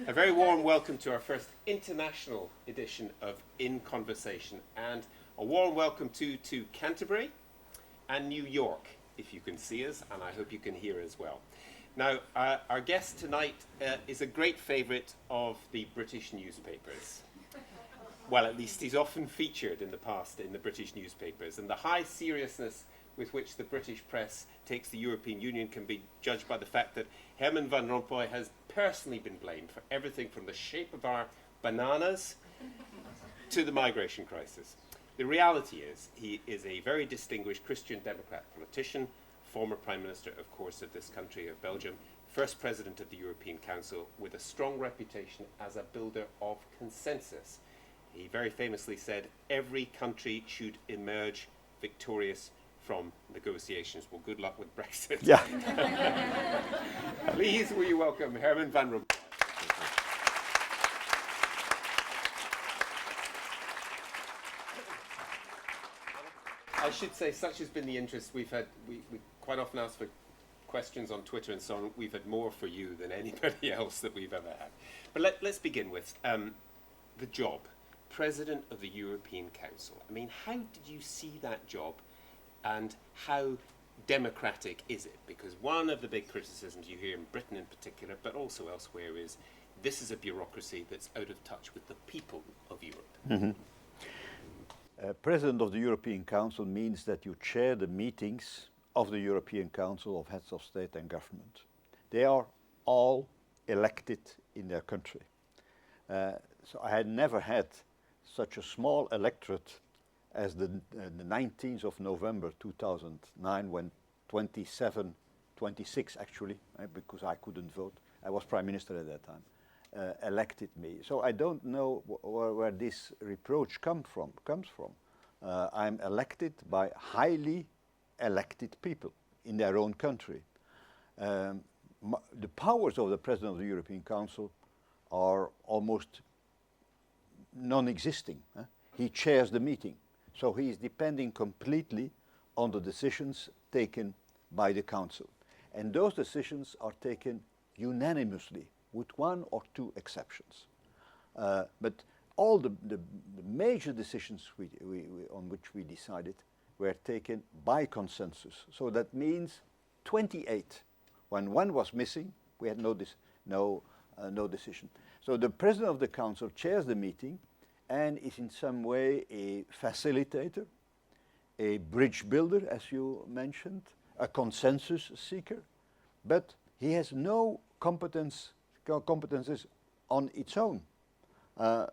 A very warm welcome to our first international edition of In Conversation, and a warm welcome to Canterbury and New York, if you can see us, and I hope you can hear as well. Now, our guest tonight is a great favourite of the British newspapers. Well, at least he's often featured in the past in the British newspapers, and the high seriousness with which the British press takes the European Union can be judged by the fact that Herman Van Rompuy has personally been blamed for everything from the shape of our bananas to the migration crisis. The reality is, he is a very distinguished Christian Democrat politician, former Prime Minister, of course, of this country, of Belgium, first President of the European Council, with a strong reputation as a builder of consensus. He very famously said, every country should emerge victorious from negotiations. Well, good luck with Brexit. Yeah. Please, will you welcome Herman Van Rompuy. I should say, such has been the interest we've had. We quite often ask for questions on Twitter and so on. We've had more for you than anybody else that we've ever had. But let's begin with the job. President of the European Council. I mean, how did you see that job, and how democratic is it? Because one of the big criticisms you hear in Britain in particular, but also elsewhere, is this is a bureaucracy that's out of touch with the people of Europe. Mm-hmm. President of the European Council means that you chair the meetings of the European Council of Heads of State and Government. They are all elected in their country. So I had never had such a small electorate as the 19th of November 2009, when 26 actually, because I couldn't vote, I was Prime Minister at that time, elected me. So I don't know where this reproach comes from. I'm elected by highly elected people in their own country. The powers of the President of the European Council are almost non-existing. He chairs the meeting. So he is depending completely on the decisions taken by the Council. And those decisions are taken unanimously, with one or two exceptions. But all the major decisions on which we decided were taken by consensus. So that means 28. When one was missing, we had no decision. So the President of the Council chairs the meeting and is in some way a facilitator, a bridge builder, as you mentioned, a consensus seeker, but he has no competences on its own.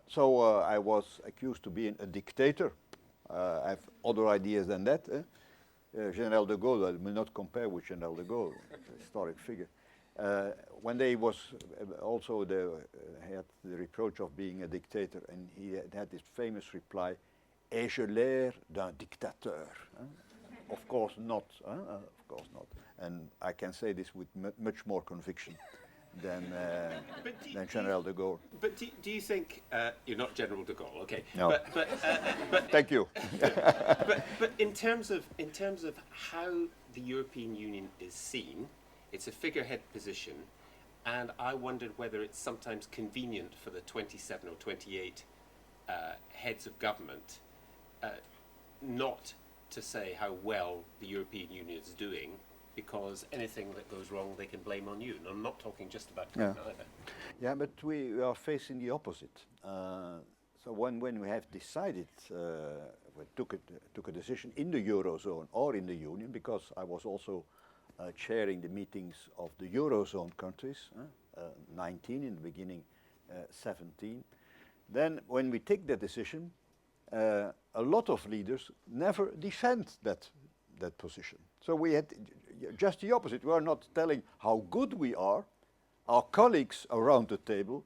So I was accused of being a dictator. I have other ideas than that. General de Gaulle, I will not compare with General de Gaulle, a historic figure. When they was also had the reproach of being a dictator, and he had this famous reply, ai-je l'air d'un dictateur? Of course not. Of course not. And I can say this with much more conviction than General de Gaulle. But do you think you're not General de Gaulle? Okay. No. But thank you. but in terms of how the European Union is seen, it's a figurehead position, and I wondered whether it's sometimes convenient for the 27 or 28 heads of government not to say how well the European Union is doing, because anything that goes wrong they can blame on you. And I'm not talking just about Britain either. Yeah, but we are facing the opposite. So when we have decided, we took a decision in the Eurozone or in the Union, because I was also chairing the meetings of the Eurozone countries, 19 in the beginning, 17. Then when we take that decision, a lot of leaders never defend that position. So we had just the opposite. We are not telling how good we are. Our colleagues around the table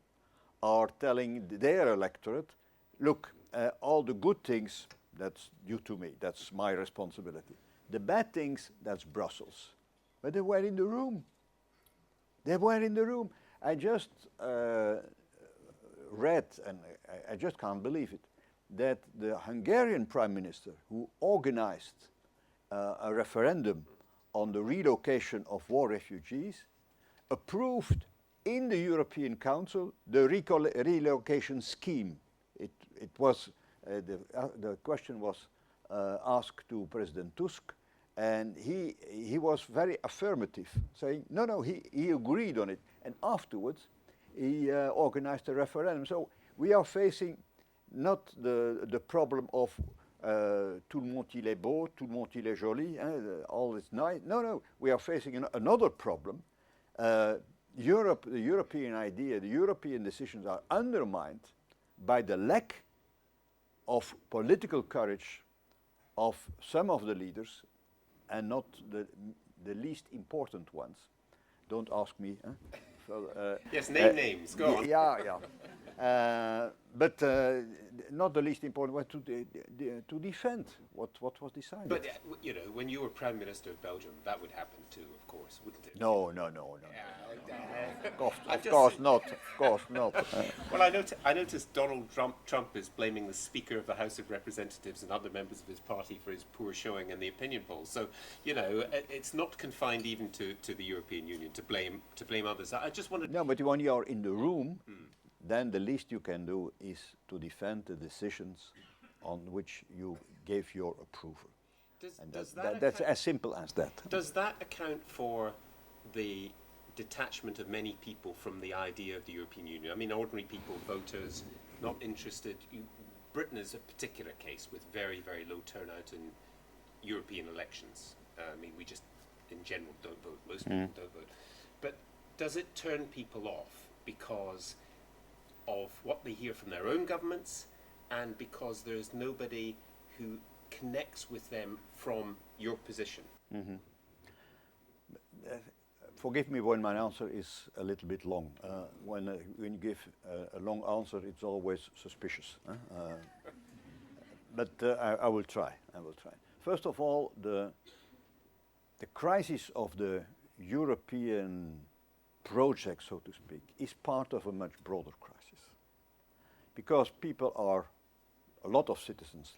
are telling their electorate, look, all the good things, that's due to me, that's my responsibility. The bad things, that's Brussels. But they were in the room. They were in the room. I just read, and I just can't believe it, that the Hungarian Prime Minister, who organized a referendum on the relocation of war refugees, approved in the European Council, the relocation scheme, it was, the question was asked to President Tusk, and he was very affirmative, saying, no, he agreed on it. And afterwards, he organized a referendum. So we are facing not the problem of tout le monde il est beau, tout le monde il est joli, all is nice. No, we are facing another problem. Europe, the European idea, the European decisions are undermined by the lack of political courage of some of the leaders, and not the least important ones. Don't ask me. So, yes, name names. Go on. Yeah. But not the least important one to defend what was decided. But you know, when you were Prime Minister of Belgium, that would happen too, of course, wouldn't it? No. Of course not. Well, I noticed Donald Trump is blaming the Speaker of the House of Representatives and other members of his party for his poor showing in the opinion polls. So, you know, it's not confined even to the European Union to blame others. I just wanted. No, but when you are in the room, then the least you can do is to defend the decisions on which you gave your approval. That's as simple as that. Does that account for the detachment of many people from the idea of the European Union? I mean, ordinary people, voters, not interested. Britain is a particular case with very, very low turnout in European elections. I mean, we just, in general, don't vote. Most people don't vote. But does it turn people off because of what they hear from their own governments, and because there's nobody who connects with them from your position? Mm-hmm. Forgive me when my answer is a little bit long. When you give a long answer, it's always suspicious. But I will try. First of all, the crisis of the European project, so to speak, is part of a much broader crisis. Because a lot of citizens,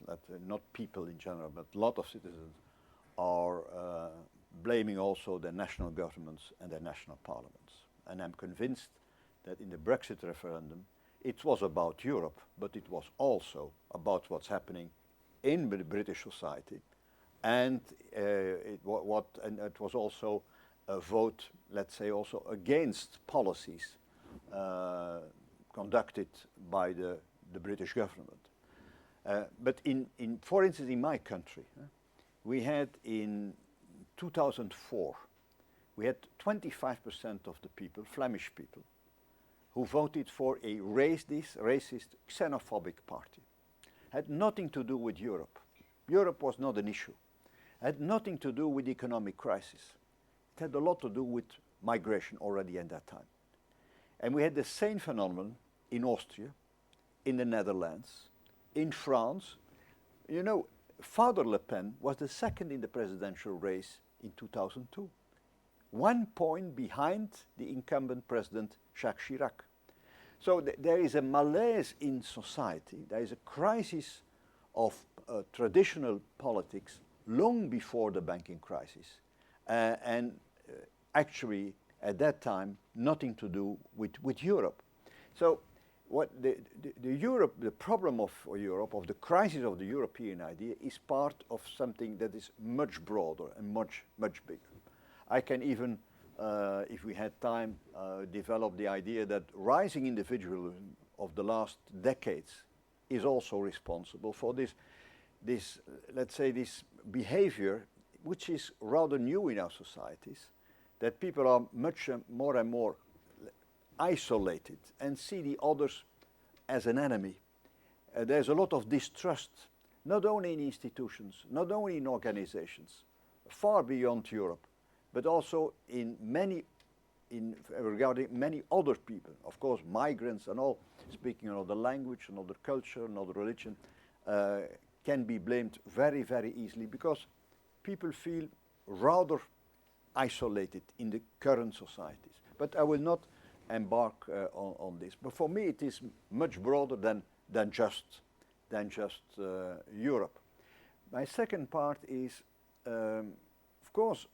not people in general, but a lot of citizens are blaming also their national governments and their national parliaments. And I'm convinced that in the Brexit referendum, it was about Europe, but it was also about what's happening in the British society. And it was also a vote, let's say, also against policies conducted by the British government. But for instance, in my country, we had in 2004, we had 25% of the people, Flemish people, who voted for a racist, xenophobic party. Had nothing to do with Europe. Europe was not an issue. Had nothing to do with the economic crisis. It had a lot to do with migration already at that time. And we had the same phenomenon in Austria, in the Netherlands, in France. You know, Father Le Pen was the second in the presidential race in 2002. 1 point behind the incumbent president, Jacques Chirac. So there is a malaise in society. There is a crisis of traditional politics long before the banking crisis. And actually, at that time, nothing to do with Europe. So what the problem of Europe, of the crisis of the European idea, is part of something that is much broader and much bigger. I can even, if we had time, develop the idea that rising individualism of the last decades is also responsible for this, let's say, this behavior, which is rather new in our societies, that people are much more and more isolated and see the others as an enemy. There's a lot of distrust, not only in institutions, not only in organizations, far beyond Europe, but also regarding many other people. Of course, migrants and all, speaking another language, another culture, another religion, can be blamed very, very easily because people feel rather isolated in the current societies. But I will not embark on this. But for me, it is much broader than just Europe. My second part is, of course,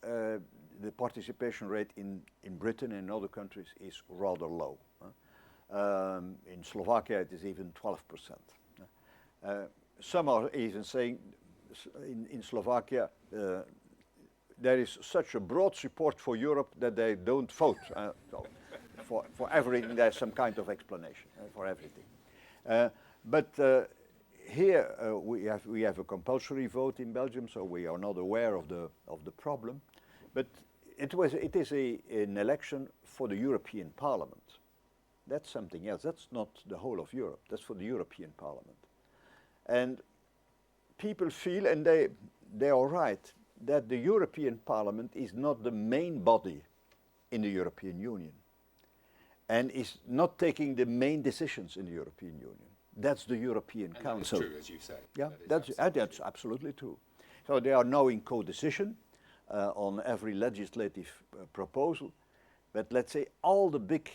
the participation rate in Britain and in other countries is rather low. In Slovakia it is even 12%. Some are even saying in Slovakia there is such a broad support for Europe that they don't vote. So for everything there's some kind of explanation for everything. But here we have a compulsory vote in Belgium, so we are not aware of the problem. But it is an election for the European Parliament. That's something else. That's not the whole of Europe. That's for the European Parliament. And people feel, and they are right, that the European Parliament is not the main body in the European Union and is not taking the main decisions in the European Union. That's the European Council. That is true, as you say. Yeah, that's absolutely true. So they are now in co-decision on every legislative proposal. But let's say all the big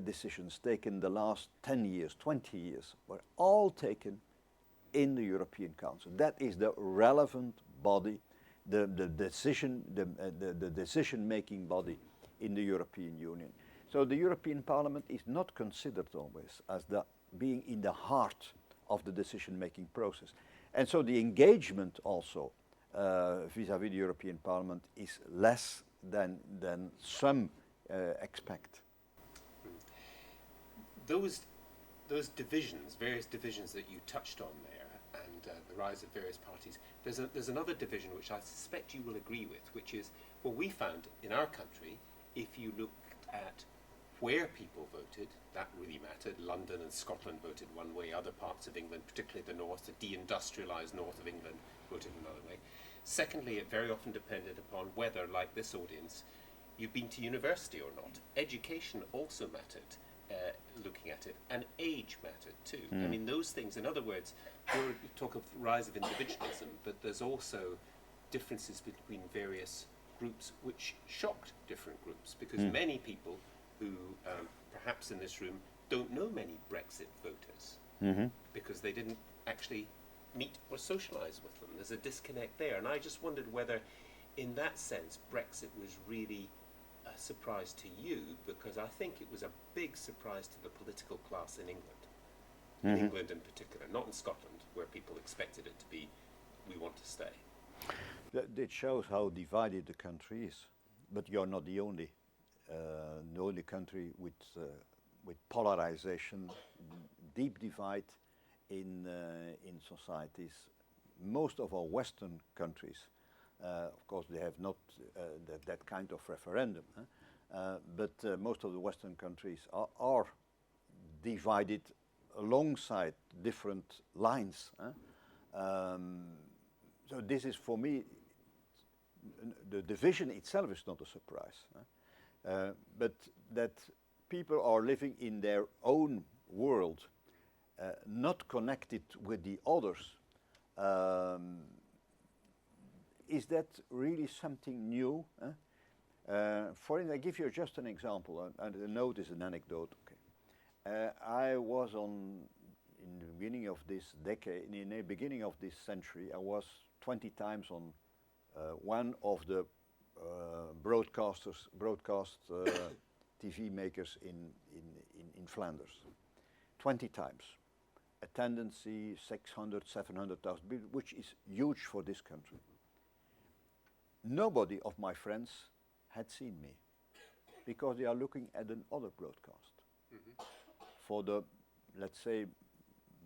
decisions taken the last 10 years, 20 years, were all taken in the European Council. That is the relevant body, the decision-making body in the European Union. So the European Parliament is not considered always as being in the heart of the decision-making process. And so the engagement also vis-à-vis the European Parliament is less than some expect. Those divisions, various divisions that you touched on there, and the rise of various parties, there's another division which I suspect you will agree with, which is what we found in our country. If you looked at where people voted, that really mattered. London and Scotland voted one way, other parts of England, particularly the north, the deindustrialised north of England, voted another way. Secondly, it very often depended upon whether, like this audience, you've been to university or not. Education also mattered, looking at it, and age mattered too. I mean, those things, in other words, you talk of the rise of individualism, but there's also differences between various groups which shocked different groups, because many people who, perhaps in this room, don't know many Brexit voters, because they didn't actually meet or socialise with them. There's a disconnect there, and I just wondered whether, in that sense, Brexit was really a surprise to you, because I think it was a big surprise to the political class in England. In England in particular, not in Scotland, where people expected it to be, we want to stay. It shows how divided the country is, but you're not the only country with polarization, deep divide in societies. Most of our Western countries, of course, they have not that kind of referendum, but most of the Western countries are divided alongside different lines. So this is, for me, the division itself is not a surprise, but that people are living in their own world, not connected with the others. Is that really something new? For instance, I give you just an example, and the note is an anecdote. Okay. I was in the beginning of this decade, in the beginning of this century, I was 20 times on one of the broadcast TV makers in Flanders. 20 times. Attendance 600, 700,000 people, which is huge for this country. Nobody of my friends had seen me, because they are looking at another broadcast. For the, let's say,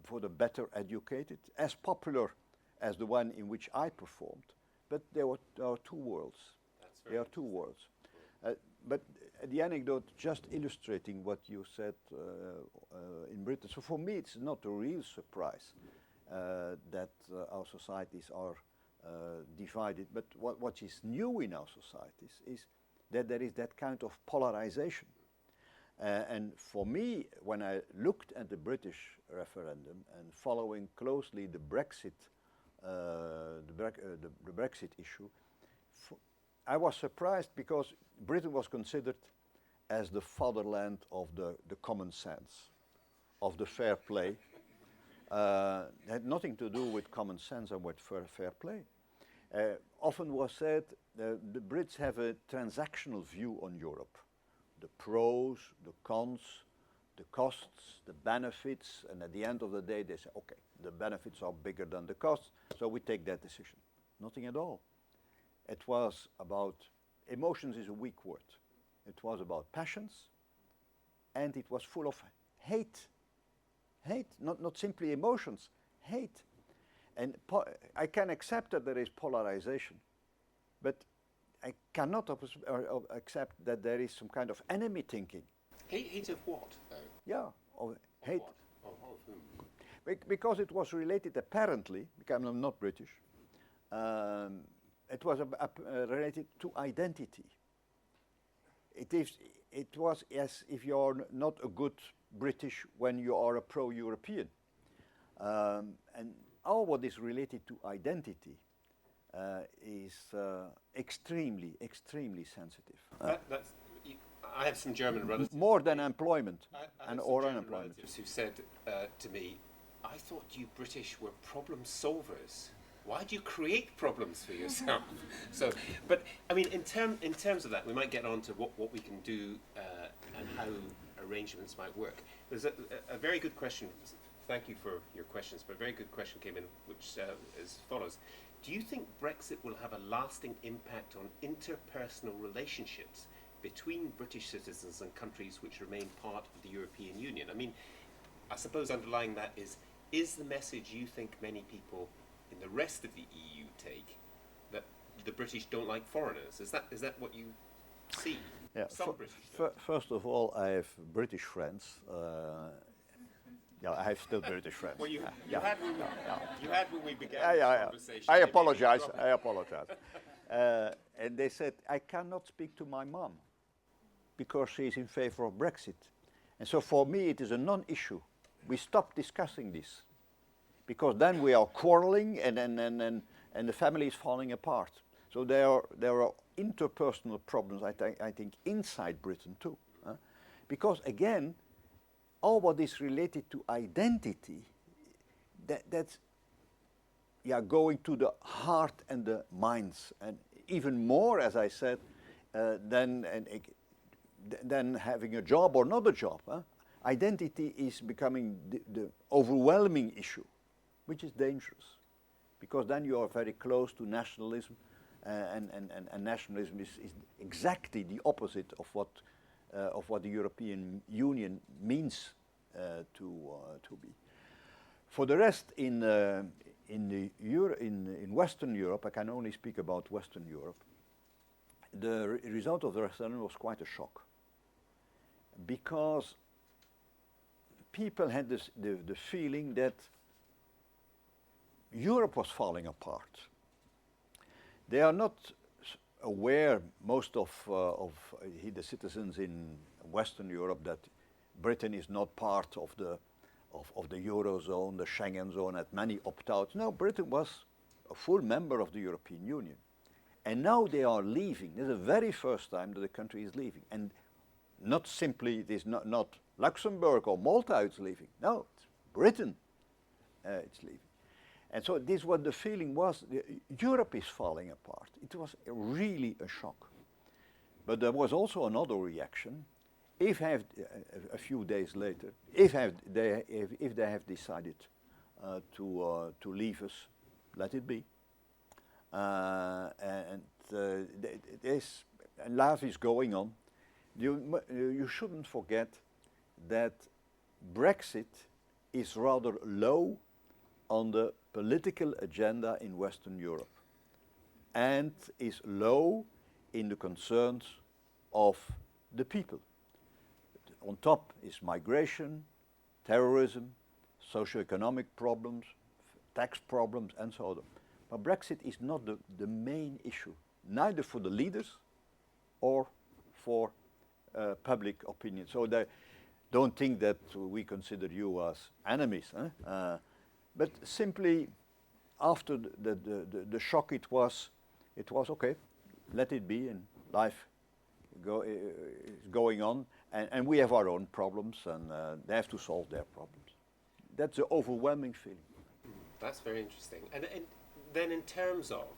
for the better educated, as popular as the one in which I performed, but there are two worlds. There are two worlds. But the anecdote just illustrating what you said in Britain. So for me, it's not a real surprise that our societies are divided. But what is new in our societies is that there is that kind of polarization. And for me, when I looked at the British referendum and following closely the Brexit, the Brexit issue, I was surprised because Britain was considered as the fatherland of the common sense, of the fair play. It had nothing to do with common sense and with fair play. Often was said the Brits have a transactional view on Europe. The pros, the cons, the costs, the benefits, and at the end of the day they say, okay, the benefits are bigger than the costs, so we take that decision. Nothing at all. It was about, emotions is a weak word. It was about passions, and it was full of hate. Hate, not simply emotions, hate. And I can accept that there is polarization, but I cannot accept that there is some kind of enemy thinking. Hate of what, though? Yeah, of hate. What? Of whom? Because it was related apparently, because I'm not British, it was related to identity. It was as if you're not a good British when you are a pro-European. And all what is related to identity is extremely, extremely sensitive. I have some German relatives. More than employment or unemployment. Relatives who said to me, I thought you British were problem solvers. Why do you create problems for yourself? So, but I mean, in terms of that, we might get on to what we can do and how arrangements might work. There's a very good question. Thank you for your questions, but a very good question came in, which as follows. Do you think Brexit will have a lasting impact on interpersonal relationships between British citizens and countries which remain part of the European Union? I mean, I suppose underlying that is the message you think many people in the rest of the EU take, that the British don't like foreigners? Is that what you see? Yeah. British first of all, I have British friends. Yeah, I have still British friends. Well, you had when we began the conversation. I apologize. And they said, I cannot speak to my mom because she is in favor of Brexit. And so for me, it is a non-issue. We stop discussing this because then we are quarreling and the family is falling apart. So there are interpersonal problems, I think, inside Britain too. Because again, all what is related to identity, that's going to the heart and the minds, and even more, as I said, than having a job or not a job. Identity is becoming the overwhelming issue, which is dangerous, because then you are very close to nationalism, and nationalism is exactly the opposite of what the European Union means to be. For the rest, in Western Europe, I can only speak about Western Europe. The result of the referendum was quite a shock, because people had the feeling that Europe was falling apart. They are not aware, most of the citizens in Western Europe, that Britain is not part of the Eurozone, the Schengen zone, had many opt-outs. No, Britain was a full member of the European Union. And now they are leaving. This is the very first time that the country is leaving. And not simply, it is not Luxembourg or Malta it's leaving. No, it's Britain it's leaving. And so this what the feeling was, Europe is falling apart. It was really a shock. But there was also another reaction. If a few days later, if they have decided to leave us, let it be. And life is going on. You shouldn't forget that Brexit is rather low on the political agenda in Western Europe, and is low in the concerns of the people. On top is migration, terrorism, socio-economic problems, tax problems, and so on. But Brexit is not the main issue, neither for the leaders or for public opinion. So they don't think that we consider you as enemies. But simply, after the shock, it was okay, let it be, and life is going on, and we have our own problems, and they have to solve their problems. That's the overwhelming feeling. That's very interesting. And then in terms of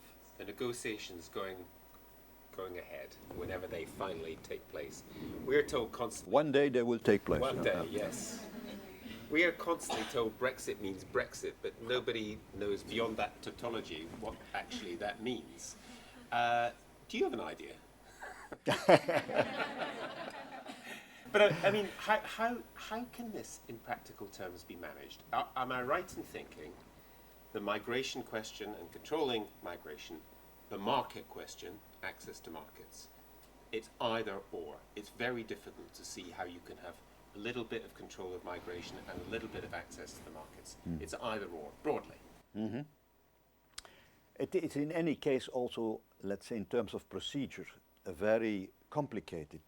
the negotiations going ahead, whenever they finally take place, we're told constantly. One day they will take place. One day, yes. We are constantly told Brexit means Brexit, but nobody knows beyond that tautology what actually that means. Do you have an idea? But I mean, how can this, in practical terms, be managed? Am I right in thinking the migration question and controlling migration, the market question, access to markets, it's either or. It's very difficult to see how you can have a little bit of control of migration and a little bit of access to the markets. It's either or, broadly. Mm-hmm. It's in any case also, let's say in terms of procedure, a very complicated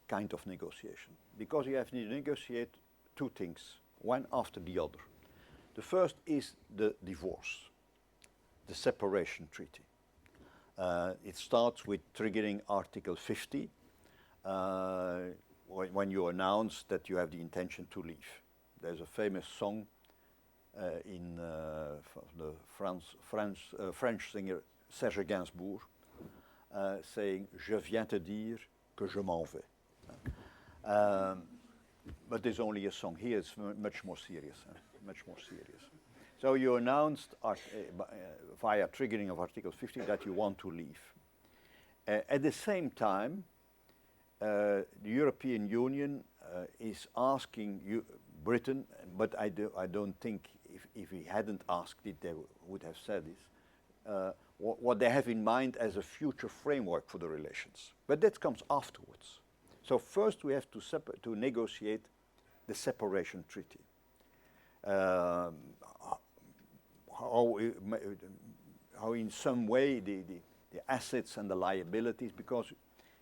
kind of negotiation, because you have to negotiate two things, one after the other. The first is the divorce, the separation treaty. It starts with triggering Article 50 when you announce that you have the intention to leave. There's a famous song in the French singer Serge Gainsbourg saying "Je viens te dire que je m'en vais." But there's only a song. Here it's much more serious. Much more serious. So you announced via triggering of Article 50 that you want to leave. At the same time, the European Union is asking Britain, but I don't think if he hadn't asked it, they would have said this, what they have in mind as a future framework for the relations. But that comes afterwards. So first we have to negotiate the separation treaty. How in some way the assets and the liabilities, because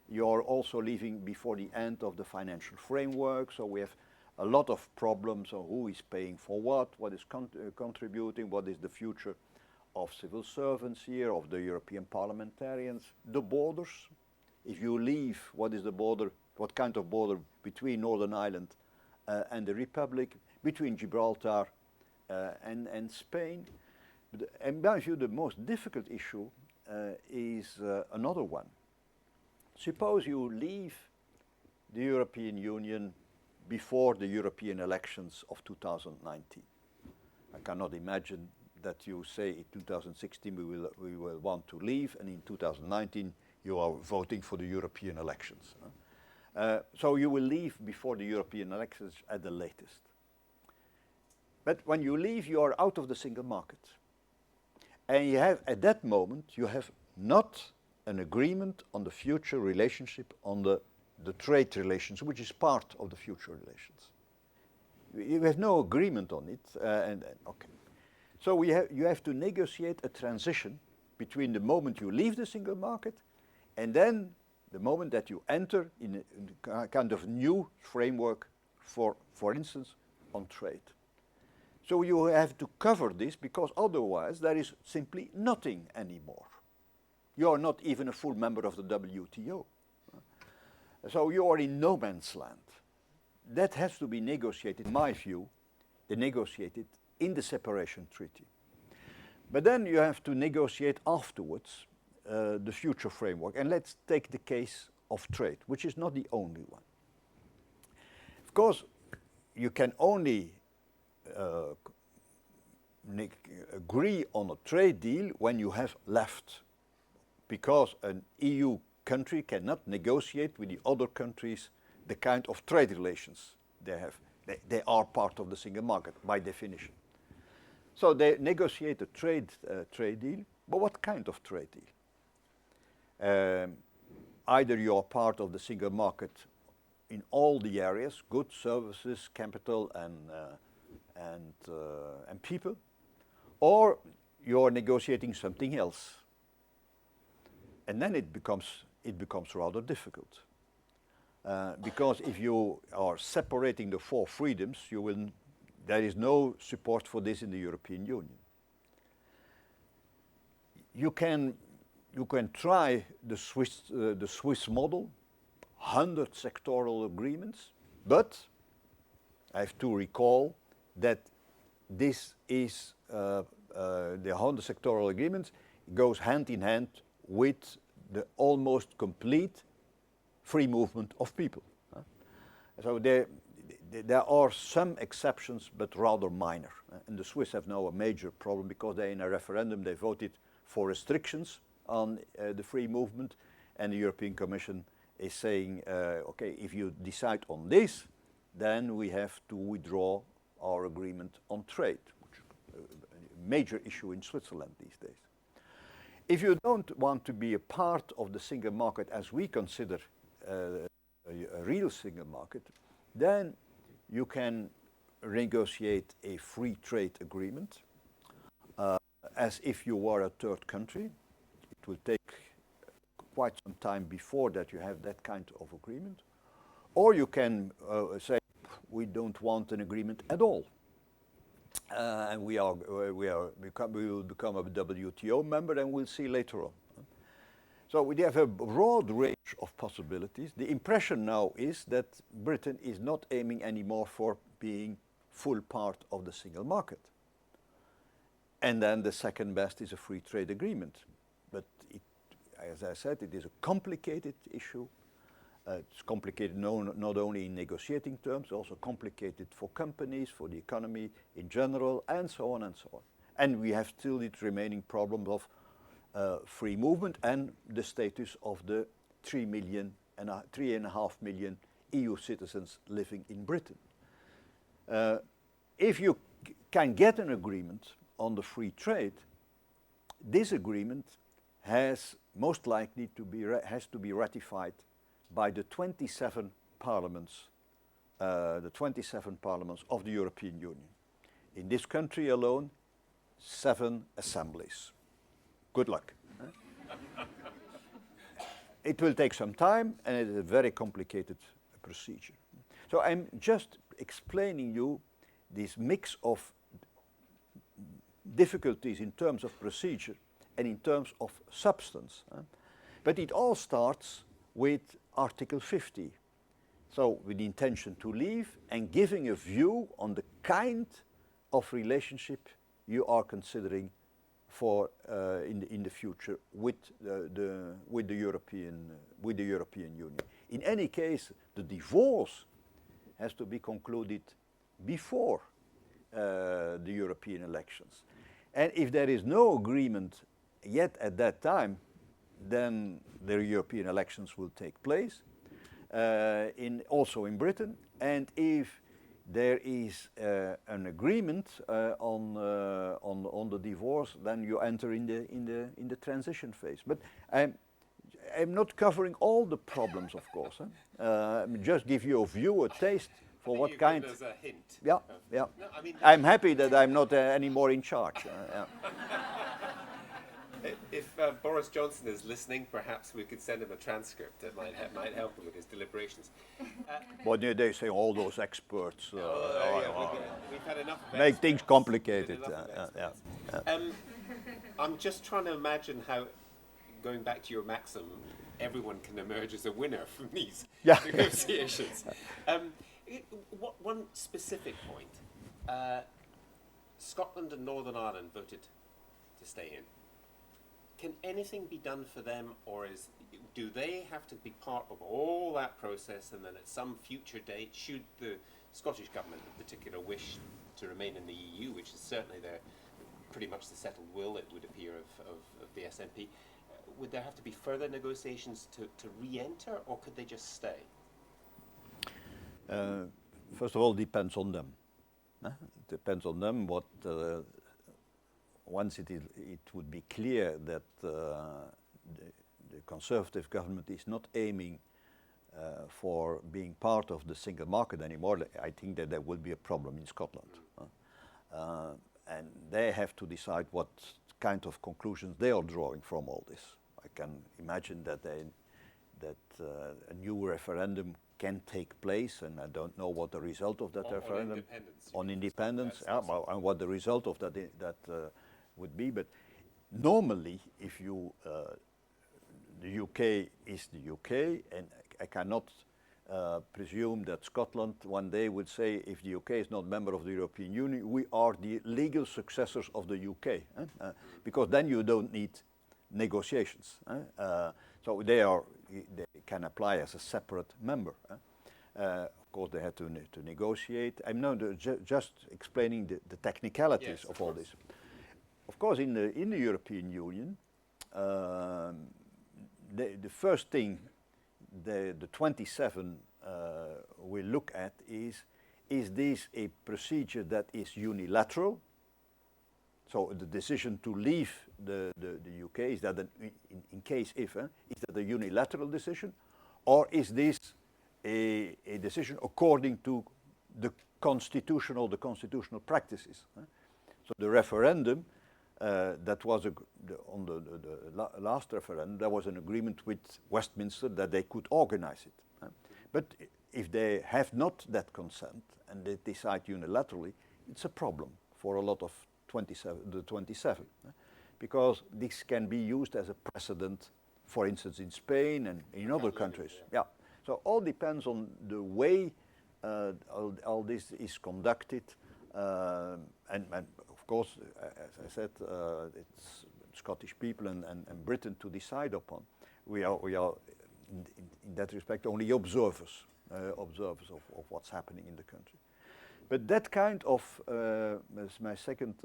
you're also leaving before the end of the financial framework, so we have a lot of problems on who is paying for what is contributing, what is the future of civil servants here, of the European parliamentarians, the borders. If you leave, what is the border, what kind of border between Northern Ireland and the Republic, between Gibraltar and Spain. In my view, the most difficult issue is another one. Suppose you leave the European Union before the European elections of 2019. I cannot imagine that you say in 2016 we will want to leave, and in 2019 you are voting for the European elections. So you will leave before the European elections at the latest. But when you leave, you are out of the single market. And you have, at that moment, you have not an agreement on the future relationship, on the trade relations, which is part of the future relations. You have no agreement on it. Okay. So you have to negotiate a transition between the moment you leave the single market and then the moment that you enter in a kind of new framework for instance, on trade. So you have to cover this, because otherwise there is simply nothing anymore. You are not even a full member of the WTO. So you are in no man's land. That has to be negotiated, in my view, negotiated in the separation treaty. But then you have to negotiate afterwards the future framework. And let's take the case of trade, which is not the only one. Of course, you can only agree on a trade deal when you have left, because an EU country cannot negotiate with the other countries the kind of trade relations they have. They are part of the single market by definition. So they negotiate a trade deal, but what kind of trade deal? Either you are part of the single market in all the areas, goods, services, capital, and people, or you are negotiating something else. And then it becomes rather difficult. Because if you are separating the four freedoms, there is no support for this in the European Union. You can try the Swiss model, 100 sectoral agreements, but I have to recall that this is the 100 sectoral agreements goes hand in hand with the almost complete free movement of people. So there are some exceptions, but rather minor. And the Swiss have now a major problem because in a referendum they voted for restrictions on the free movement, and the European Commission is saying, okay, if you decide on this, then we have to withdraw our agreement on trade, which is a major issue in Switzerland these days. If you don't want to be a part of the single market as we consider a real single market, then you can negotiate a free trade agreement as if you were a third country. It will take quite some time before that you have that kind of agreement. Or you can say, we don't want an agreement at all. And we will become a WTO member, and we'll see later on. So we have a broad range of possibilities. The impression now is that Britain is not aiming anymore for being full part of the single market. And then the second best is a free trade agreement. But as I said, it is a complicated issue. It's complicated not only in negotiating terms, also complicated for companies, for the economy in general, and so on and so on. And we have still the remaining problem of free movement and the status of the 3.5 million EU citizens living in Britain. If you can get an agreement on the free trade, this agreement has most likely to be ratified by the 27 parliaments of the European Union. In this country alone, 7 assemblies. Good luck. It will take some time, and it is a very complicated procedure. So I'm just explaining you this mix of difficulties in terms of procedure and in terms of substance. But it all starts with Article 50. So with the intention to leave and giving a view on the kind of relationship you are considering for in the future with the European Union. In any case, the divorce has to be concluded before the European elections. And if there is no agreement yet at that time, then the European elections will take place, also in Britain. And if there is an agreement on the divorce, then you enter in the transition phase. But I'm not covering all the problems, of course. Just give you a view, a taste for what kind. As a hint. Yeah, yeah. No, I mean, I'm happy that I'm not anymore in charge. Yeah. If Boris Johnson is listening, perhaps we could send him a transcript that might help him with his deliberations. But they say all those experts we've had enough of make things complicated. I'm just trying to imagine how, going back to your maxim, everyone can emerge as a winner from these negotiations. One specific point. Scotland and Northern Ireland voted to stay in. Can anything be done for them, or do they have to be part of all that process, and then at some future date, should the Scottish government in particular wish to remain in the EU, which is certainly pretty much the settled will, it would appear, of the SNP, would there have to be further negotiations to re-enter, or could they just stay? First of all, it depends on them. It depends on them what... Once it would be clear that the Conservative government is not aiming for being part of the single market anymore, I think that there will be a problem in Scotland. And they have to decide what kind of conclusions they are drawing from all this. I can imagine that a new referendum can take place, and I don't know what the result of that referendum on independence, and what the result of that would be. But normally, if the UK is the UK, and I cannot presume that Scotland one day would say, if the UK is not a member of the European Union, we are the legal successors of the UK, because then you don't need negotiations. So they can apply as a separate member. Of course, they had to negotiate. I'm not just explaining the technicalities of all this. Of course, in the European Union, the first thing the 27 will look at is this a procedure that is unilateral? So the decision to leave the UK, is that in case if, is that a unilateral decision? Or is this a decision according to the constitutional practices? So the referendum, that was on the last referendum, there was an agreement with Westminster that they could organize it. But if they have not that consent and they decide unilaterally, it's a problem for a lot of the 27, because this can be used as a precedent, for instance, in Spain and in other countries. Yeah. So all depends on the way all this is conducted, and of course, as I said, it's Scottish people and Britain to decide upon. We are in that respect only observers of what's happening in the country. But that kind of, as my second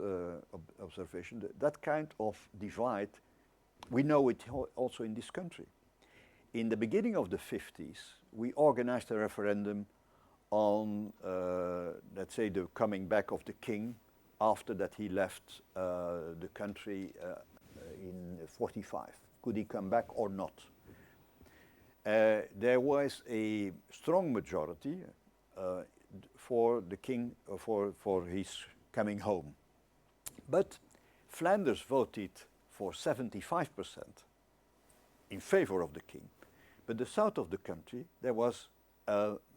observation, that kind of divide, we know it also in this country. In the beginning of the 50s, we organized a referendum on, let's say, the coming back of the king after that he left the country in 45. Could he come back or not? There was a strong majority for the king, for his coming home. But Flanders voted for 75% in favor of the king. But the south of the country, there was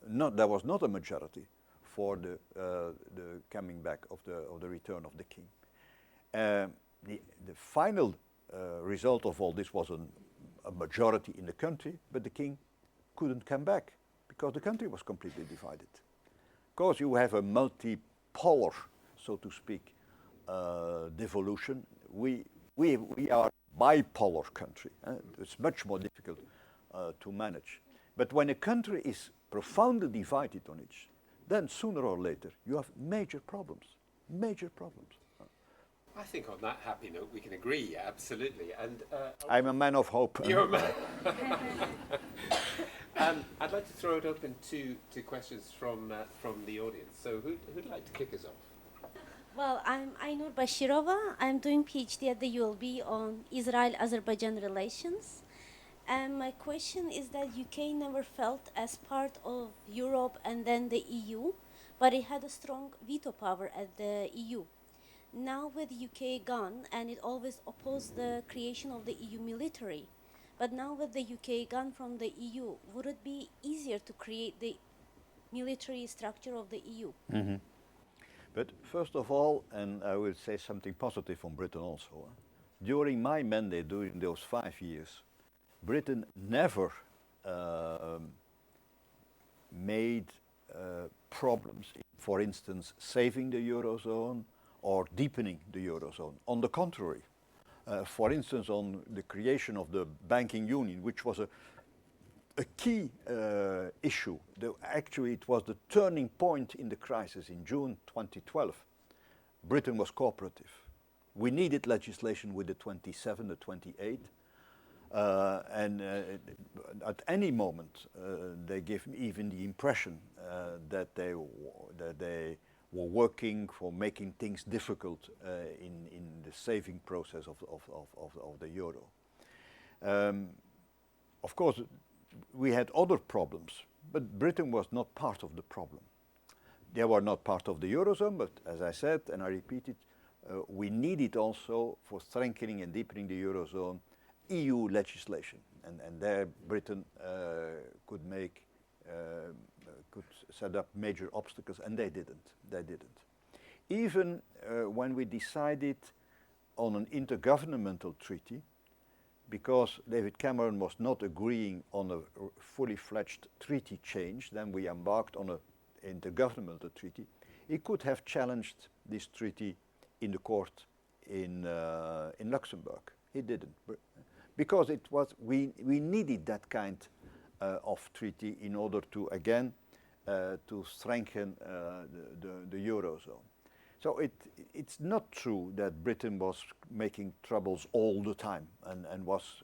not a majority for the coming back of the return of the king. The final result of all this was a majority in the country, but the king couldn't come back because the country was completely divided. Of course, you have a multipolar, so to speak, devolution. We are a bipolar country. It's much more difficult to manage. But when a country is profoundly divided on each, then sooner or later you have major problems. Major problems. I think on that happy note we can agree, absolutely. And I'm a man of hope. You're a man. I'd like to throw it open to questions from the audience. So who'd like to kick us off? Well, I'm Aynur Bashirova. I'm doing PhD at the ULB on Israel-Azerbaijan relations. And my question is that UK never felt as part of Europe and then the EU, but it had a strong veto power at the EU. Now with UK gone, and it always opposed the creation of the EU military, but now with the UK gone from the EU, would it be easier to create the military structure of the EU? Mm-hmm. But first of all, and I will say something positive on Britain also, during my mandate, during those 5 years, Britain never made problems, for instance, saving the Eurozone or deepening the Eurozone. On the contrary, for instance, on the creation of the banking union, which was a key issue. Actually, it was the turning point in the crisis in June 2012. Britain was cooperative. We needed legislation with the 27, the 28. And at any moment, they gave even the impression that they were working for making things difficult in the saving process of the euro. Of course, we had other problems, but Britain was not part of the problem. They were not part of the Eurozone, but as I said, and I repeat it, we needed also, for strengthening and deepening the Eurozone, EU legislation. And there Britain could set up major obstacles, and they didn't. Even when we decided on an intergovernmental treaty, because David Cameron was not agreeing on a fully fledged treaty change, then we embarked on an intergovernmental treaty. He could have challenged this treaty in the court in Luxembourg. He didn't. because it was we needed that kind of treaty in order to again to strengthen the Eurozone. So it's not true that Britain was making troubles all the time and was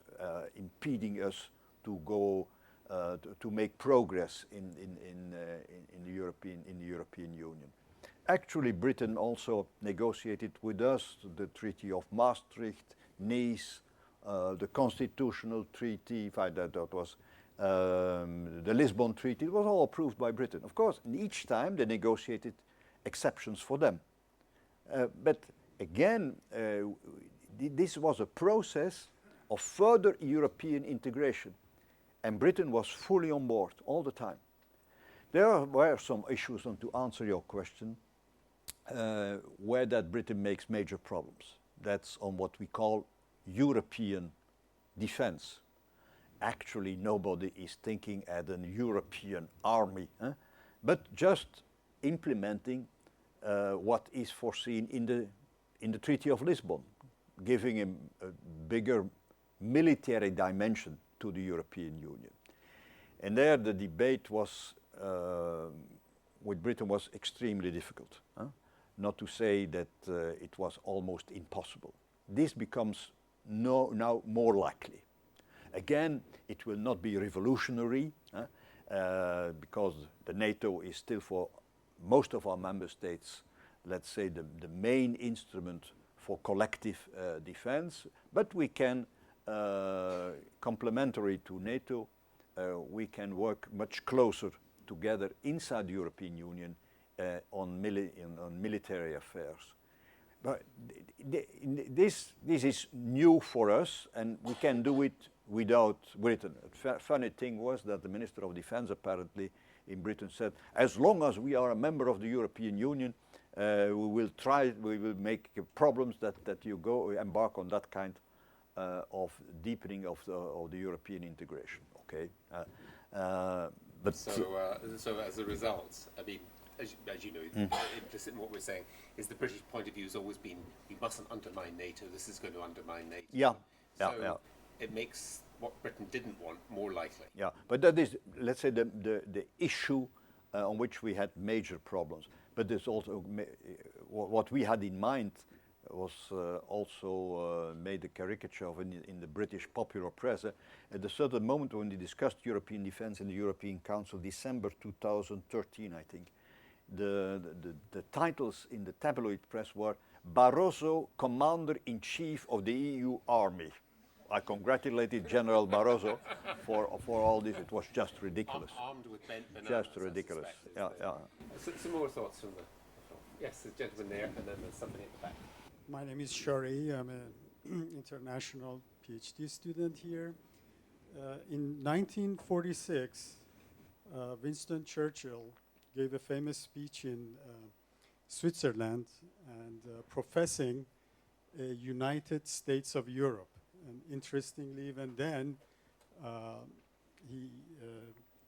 impeding us to go to make progress in the European Union. Actually, Britain also negotiated with us the Treaty of Maastricht, Nice, the Constitutional Treaty, that was the Lisbon Treaty. It was all approved by Britain. Of course, and each time they negotiated exceptions for them. But again, this was a process of further European integration, and Britain was fully on board all the time. There were some issues, and to answer your question, where that Britain makes major problems. That's on what we call European defense. Actually, nobody is thinking at a European army, but just implementing what is foreseen in the Treaty of Lisbon, giving a bigger military dimension to the European Union. And there the debate was with Britain was extremely difficult, not to say that it was almost impossible. This becomes now more likely. Again, it will not be revolutionary because the NATO is still for most of our member states, let's say, the main instrument for collective defense, but we can, complementary to NATO, we can work much closer together inside the European Union on military affairs. But this is new for us, and we can do it without Britain. The funny thing was that the Minister of Defense apparently in Britain said, as long as we are a member of the European Union, we will make problems that you go embark on that kind of deepening of the European integration. Okay, but so as a result, I mean, as you know, implicit in what we're saying is the British point of view has always been we mustn't undermine NATO. This is going to undermine NATO. Yeah, so it makes what Britain didn't want more likely. Yeah, but that is, let's say, the issue on which we had major problems. But there's also what we had in mind was also made a caricature of in the British popular press. At a certain moment when we discussed European defense in the European Council, December 2013, I think, the titles in the tabloid press were Barroso, Commander-in-Chief of the EU Army. I congratulated General Barroso for all this. It was just ridiculous. Armed with bent bananas. Just ridiculous. Yeah. Some more thoughts from the floor. Yes, the gentleman there, and then there's somebody at the back. My name is Shari. I'm an international PhD student here. In 1946, Winston Churchill gave a famous speech in Switzerland and professing a United States of Europe. And interestingly, even then, he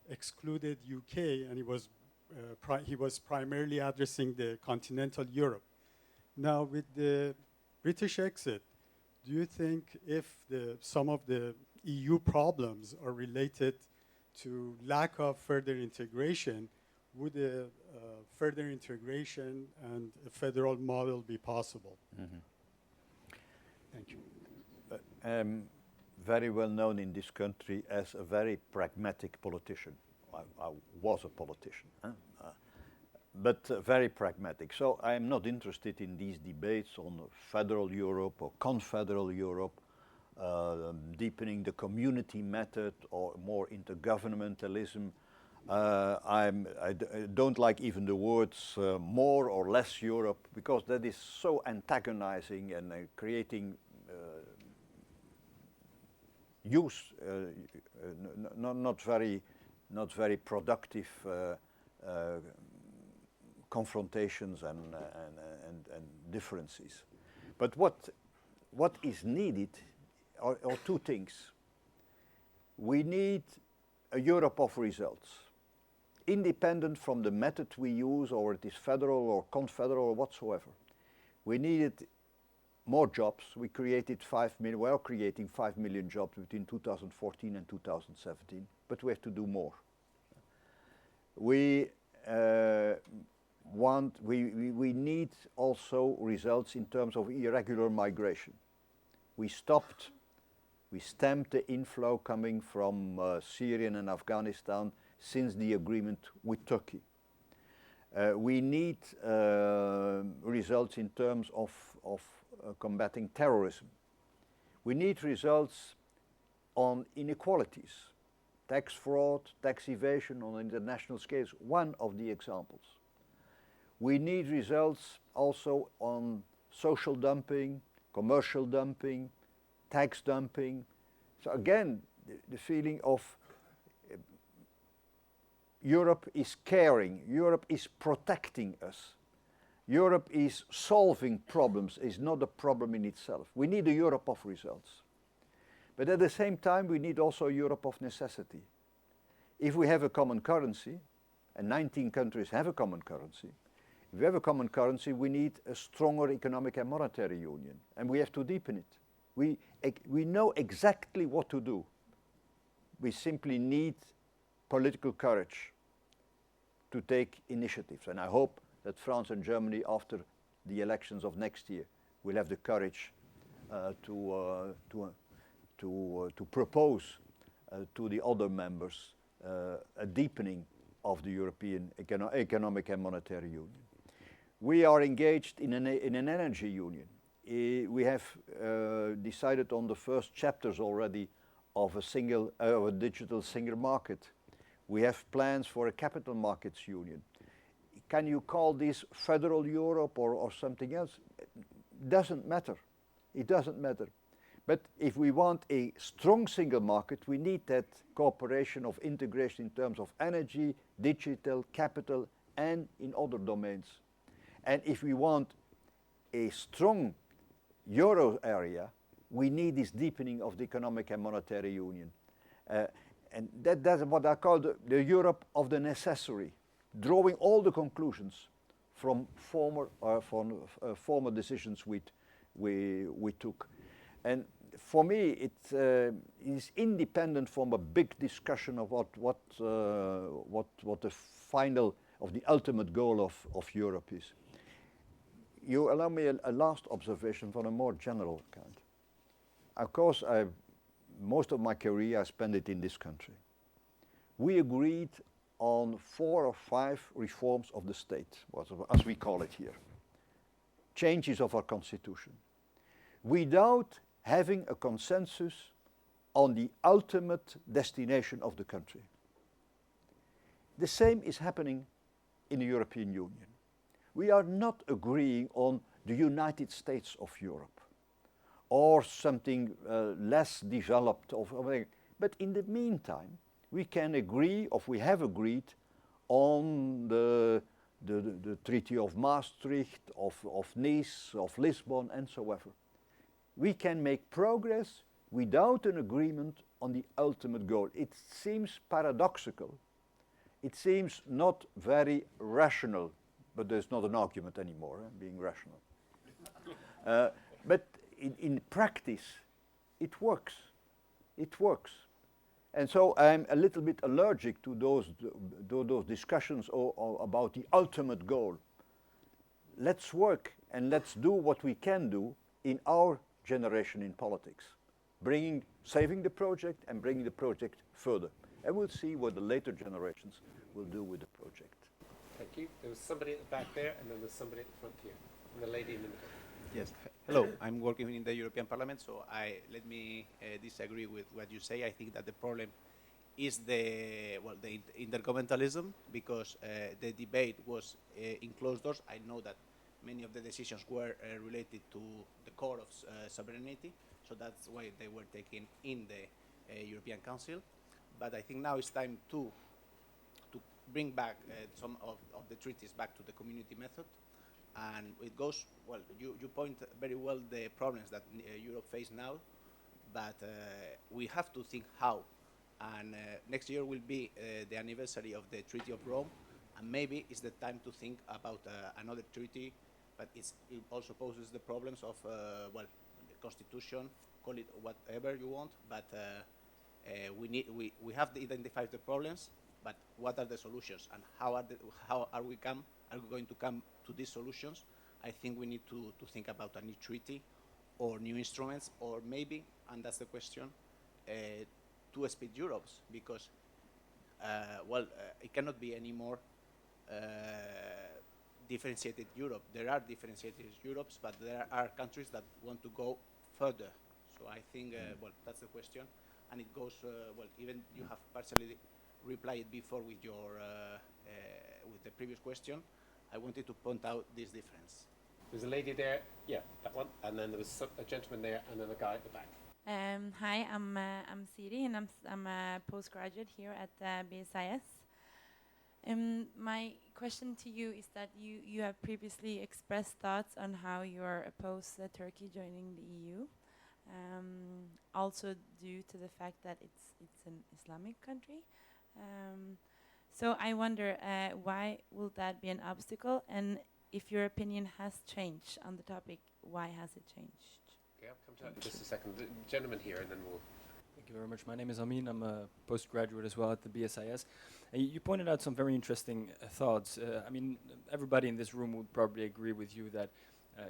excluded UK, and he was primarily addressing the continental Europe. Now, with the British exit, do you think if some of the EU problems are related to lack of further integration, would a further integration and a federal model be possible? Mm-hmm. Thank you. Very well known in this country as a very pragmatic politician. I was a politician, but very pragmatic. So I am not interested in these debates on federal Europe or confederal Europe, deepening the community method or more intergovernmentalism. I don't like even the words more or less Europe, because that is so antagonizing and creating not very productive confrontations and differences. But what is needed are two things. We need a Europe of results, independent from the method we use, or it is federal or confederal or whatsoever. We needed more jobs. We created 5 million, we are creating 5 million jobs between 2014 and 2017, but we have to do more. We we need also results in terms of irregular migration. We stamped the inflow coming from Syria and Afghanistan since the agreement with Turkey. We need results in terms of combating terrorism. We need results on inequalities. Tax fraud, tax evasion on international scale is one of the examples. We need results also on social dumping, commercial dumping, tax dumping. So again, the feeling of Europe is caring, Europe is protecting us. Europe is solving problems, is not a problem in itself. We need a Europe of results. But at the same time, we need also a Europe of necessity. If we have a common currency, and 19 countries have a common currency, if we have a common currency, we need a stronger economic and monetary union, and we have to deepen it. We know exactly what to do. We simply need political courage to take initiatives, and I hope that France and Germany, after the elections of next year, will have the courage to propose to the other members a deepening of the European economic and monetary union. We are engaged in an energy union. We have decided on the first chapters already of a digital single market. We have plans for a capital markets union. Can you call this federal Europe or something else? It doesn't matter. It doesn't matter. But if we want a strong single market, we need that cooperation of integration in terms of energy, digital, capital, and in other domains. And if we want a strong euro area, we need this deepening of the economic and monetary union. And that's what I call the Europe of the necessary, drawing all the conclusions from former decisions we took. And for me, it is independent from a big discussion of what the final, of the ultimate goal of Europe is. You allow me a last observation from a more general kind. Of course, most of my career I spent it in this country. We agreed on 4 or 5 reforms of the state, as we call it here, changes of our constitution, without having a consensus on the ultimate destination of the country. The same is happening in the European Union. We are not agreeing on the United States of Europe or something less developed, but in the meantime, we can agree, or we have agreed, on the Treaty of Maastricht, of Nice, of Lisbon, and so on. We can make progress without an agreement on the ultimate goal. It seems paradoxical. It seems not very rational, but there's not an argument anymore, being rational. But in practice, it works. It works. And so I'm a little bit allergic to those discussions about the ultimate goal. Let's work and let's do what we can do in our generation in politics, saving the project and bringing the project further. And we'll see what the later generations will do with the project. Thank you. There was somebody at the back there, and then there's somebody at the front here, and the lady in the middle. Yes. Hello. I'm working in the European Parliament, so let me disagree with what you say. I think that the problem is the intergovernmentalism, because the debate was in closed doors. I know that many of the decisions were related to the core of sovereignty, so that's why they were taken in the European Council. But I think now it's time to bring back some of the treaties back to the community method. And it goes, well, you point very well the problems that Europe faces now, but we have to think how. And next year will be the anniversary of the Treaty of Rome, and maybe it's the time to think about another treaty but it also poses the problems of well, the constitution, call it whatever you want, but we have identified the problems, but what are the solutions and how are we going to come to these solutions? I think we need to think about a new treaty or new instruments, or maybe, and that's the question, two-speed Europes, because it cannot be any more differentiated Europe. There are differentiated Europes, but there are countries that want to go further. So I think, well, that's the question, and it goes, well, even you have partially replied before with your with the previous question. I wanted to point out this difference. There's a lady there, yeah, that one, and then there was a gentleman there, and then a guy at the back. Hi, I'm Siri, and I'm a postgraduate here at BSIS. My question to you is that you have previously expressed thoughts on how you are opposed to Turkey joining the EU, also due to the fact that it's an Islamic country. So I wonder, why will that be an obstacle? And if your opinion has changed on the topic, why has it changed? Okay, I'll come to that in just a second. The gentleman here, and then we'll... Thank you very much. My name is Amin. I'm a postgraduate as well at the BSIS. And you pointed out some very interesting thoughts. I mean, everybody in this room would probably agree with you that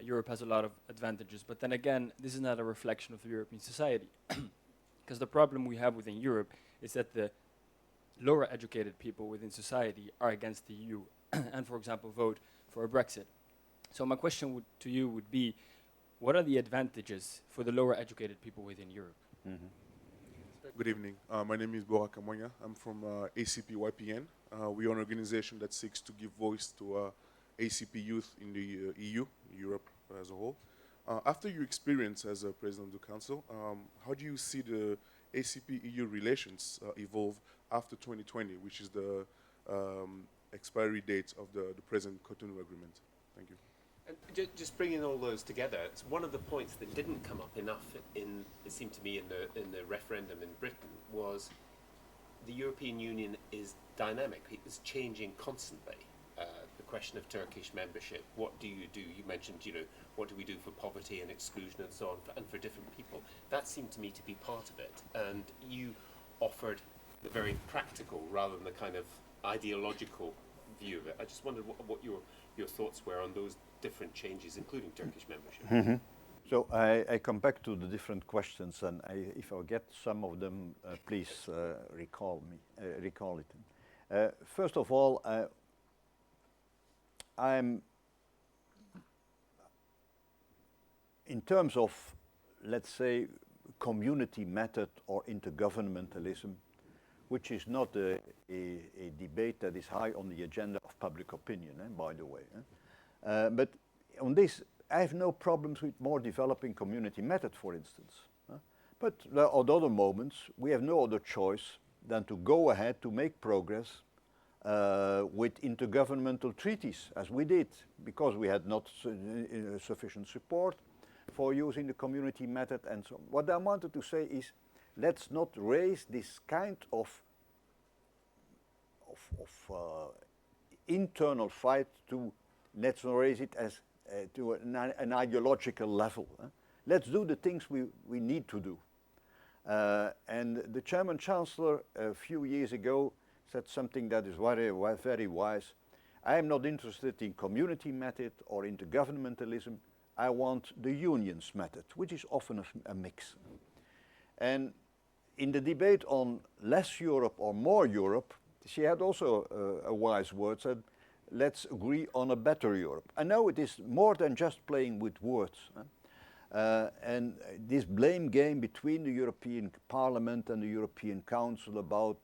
Europe has a lot of advantages. But then again, this is not a reflection of the European society. Because the problem we have within Europe is that the lower educated people within society are against the EU and, for example, vote for a Brexit. So my question to you would be, what are the advantages for the lower educated people within Europe? Mm-hmm. Good evening. My name is Bora Kamonya. I'm from ACP YPN. We are an organization that seeks to give voice to ACP youth in the EU, Europe as a whole. After your experience as a president of the council, how do you see the ACP-EU relations evolve after 2020, which is the expiry date of the present Cotonou Agreement? Thank you. And just bringing all those together, it's one of the points that didn't come up enough in, it seemed to me, in the referendum in Britain, was the European Union is dynamic. It's changing constantly. The question of Turkish membership, what do? You mentioned, what do we do for poverty and exclusion and so on, and for different people. That seemed to me to be part of it. And you offered the very practical rather than the kind of ideological view of it. I just wondered what your thoughts were on those different changes, including Turkish membership. Mm-hmm. So I come back to the different questions, and if I get some of them, please recall it. First of all, I'm in terms of, let's say, community method or intergovernmentalism, which is not a debate that is high on the agenda of public opinion, by the way. But on this, I have no problems with more developing community method, for instance. But there are other moments we have no other choice than to go ahead to make progress with intergovernmental treaties, as we did, because we had not sufficient support for using the community method and so on. What I wanted to say is, let's not raise this kind of internal fight to, let's raise it as to an ideological level. Let's do the things we need to do. And the German Chancellor a few years ago said something that is very, very wise. I am not interested in community method or intergovernmentalism. I want the unions method, which is often a mix. And in the debate on less Europe or more Europe, she had also a wise word, said, let's agree on a better Europe. I know it is more than just playing with words. And this blame game between the European Parliament and the European Council about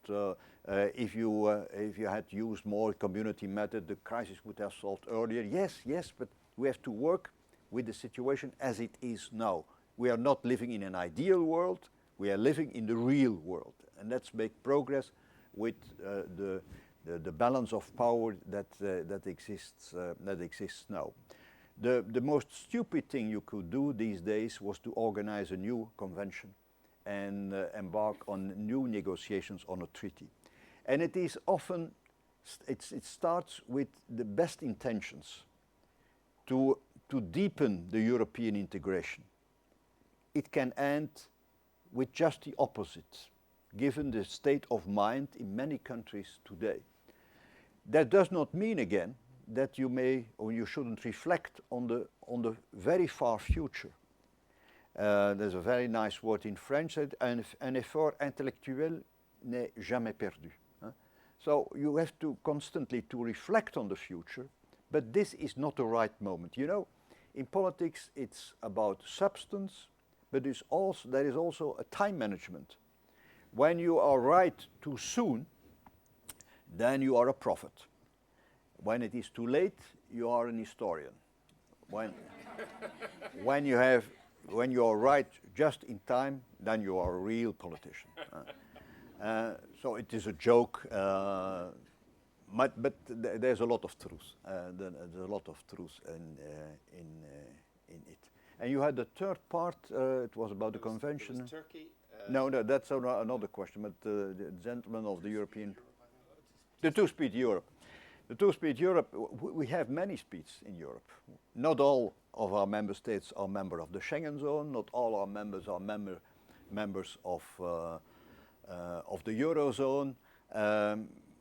if you had used more community method, the crisis would have solved earlier. Yes, but we have to work with the situation as it is now. We are not living in an ideal world. We are living in the real world. And let's make progress with the balance of power that exists now. The most stupid thing you could do these days was to organize a new convention and embark on new negotiations on a treaty. And it is often, it starts with the best intentions to to deepen the European integration, it can end with just the opposite, given the state of mind in many countries today. That does not mean, again, that you may or you shouldn't reflect on the very far future. There's a very nice word in French, un effort intellectuel n'est jamais perdu. So you have to constantly to reflect on the future, but this is not the right moment. You know, in politics it's about substance, but there is also a time management. When you are right too soon, then you are a prophet. When it is too late, you are an historian. When you are right just in time, then you are a real politician. So it is a joke, but there's a lot of truth. There's a lot of truth in it. And you had the third part. It was about the convention. It was Turkey. No, that's another question. But the gentleman of the European, the two-speed Europe. The two-speed Europe. We have many speeds in Europe. Not all of our member states are members of the Schengen zone. Not all our members are members of the Eurozone.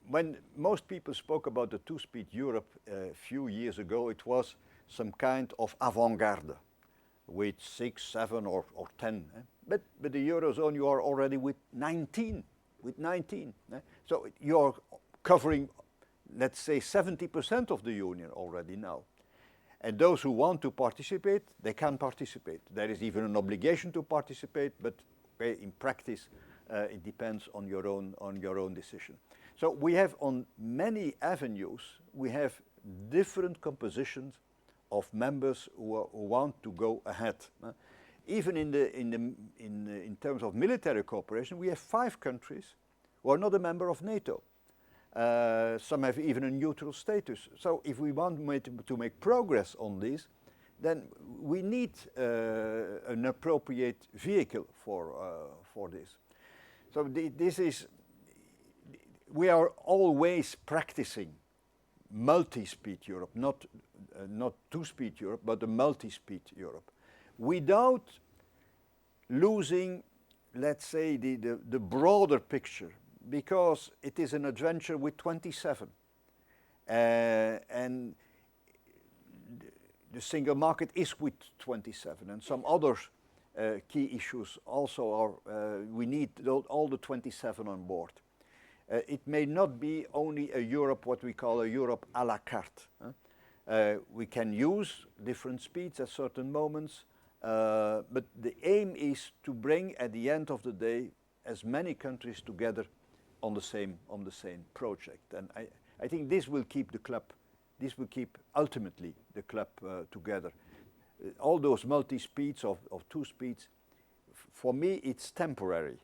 When most people spoke about the two-speed Europe a few years ago, it was some kind of avant-garde with 6, 7 or 10. But the Eurozone, you are already with 19. So you're covering, let's say, 70% of the Union already now. And those who want to participate, they can participate. There is even an obligation to participate, but in practice, it depends on your own decision. So we have on many avenues, we have different compositions of members who want to go ahead. Even in terms of military cooperation, we have 5 countries who are not a member of NATO. Some have even a neutral status. So if we want to make progress on this, then we need an appropriate vehicle for this. So we are always practicing multi-speed Europe, not two-speed Europe, but a multi-speed Europe, without losing, let's say, the broader picture, because it is an adventure with 27. And the single market is with 27, and some other key issues also are, we need all the 27 on board. It may not be only a Europe, what we call a Europe à la carte. We can use different speeds at certain moments, but the aim is to bring, at the end of the day, as many countries together on the same project. And I think this will keep the club, this will keep ultimately the club together. All those multi-speeds of 2 speeds, for me, it's temporary.